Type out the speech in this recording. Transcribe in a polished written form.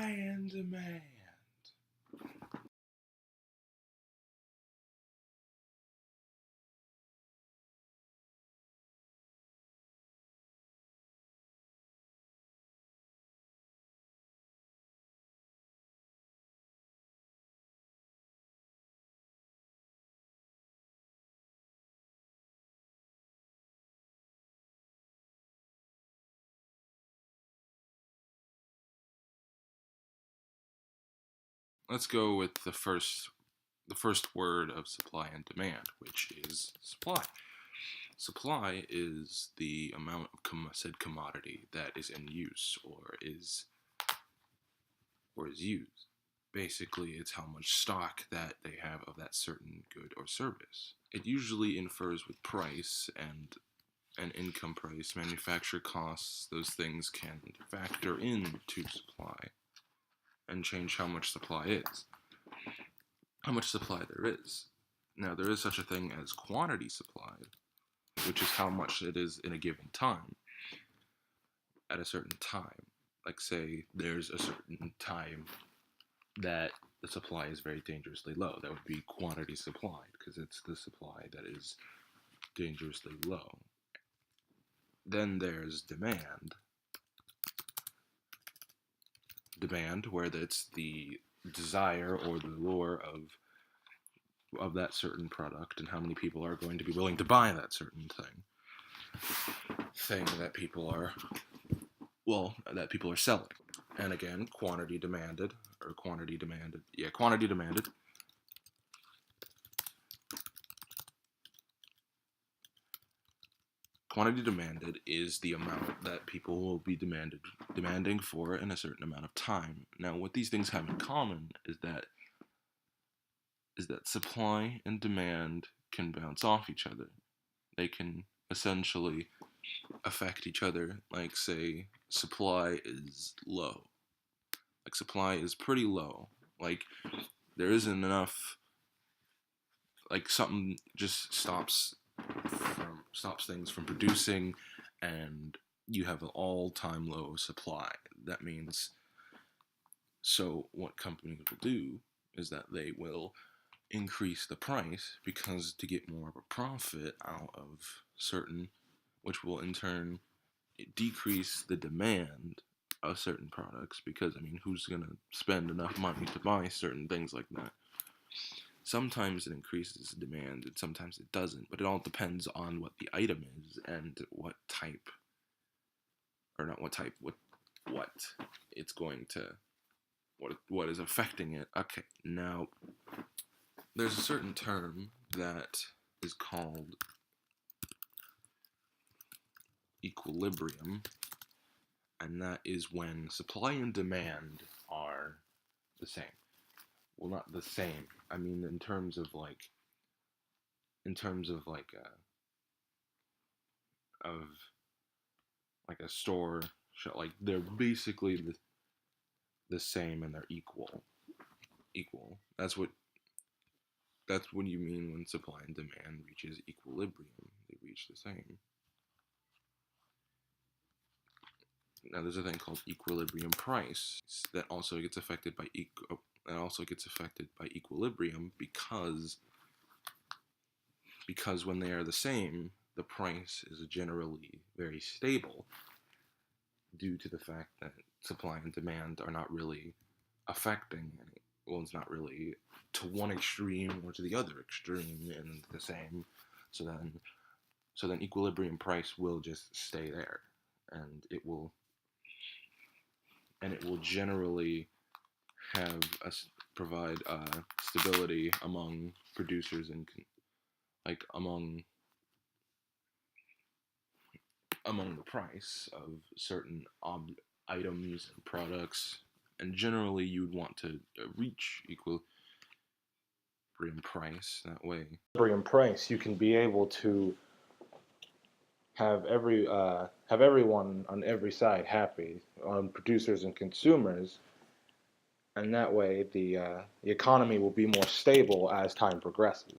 supply and demand. Let's go with the first word of supply and demand, which is supply. Supply is the amount of said commodity that is in use or is used. Basically, it's how much stock that they have of that certain good or service. It usually infers with price and income price, manufacturer costs. Those things can factor into supply and change how much supply is. How much supply there is. Now, there is such a thing as quantity supply, which is how much it is in a given time, at a certain time. Like, say, there's a certain time that the supply is very dangerously low. That would be quantity supplied, because it's the supply that is dangerously low. Then there's demand. Demand, where it's the desire or the lure of that certain product and how many people are going to be willing to buy that certain thing that people are selling. And again, quantity demanded. Quantity demanded is the amount that people will be demanding for in a certain amount of time. Now, what these things have in common is that supply and demand can bounce off each other. They can essentially affect each other. Like, say, supply is low. Like, supply is pretty low. Like, there isn't enough. Like, something just stops things from producing, and you have an all-time low supply. That means, so what companies will do is that they will increase the price because to get more of a profit out of certain, which will in turn decrease the demand of certain products, because, I mean, who's going to spend enough money to buy certain things like that? Sometimes it increases the demand and sometimes it doesn't, but it all depends on what the item is and what it's going to, what is affecting it. Okay, now, there's a certain term that is called equilibrium, and that is when supply and demand are the same. Well, not the same. I mean, in terms of a store, like, they're basically the same and they're equal. That's what you mean when supply and demand reaches equilibrium. They reach the same. Now, there's a thing called equilibrium price that also gets affected by equilibrium because when they are the same, the price is generally very stable due to the fact that supply and demand are not really affecting any. Well, it's not really to one extreme or to the other extreme and the same. So then equilibrium price will just stay there, and it will generally provide stability among producers and among the price of certain items and products, and generally you'd want to reach equilibrium price that way. Equilibrium price, you can be able to have everyone on every side happy, on producers and consumers, and that way the economy will be more stable as time progresses.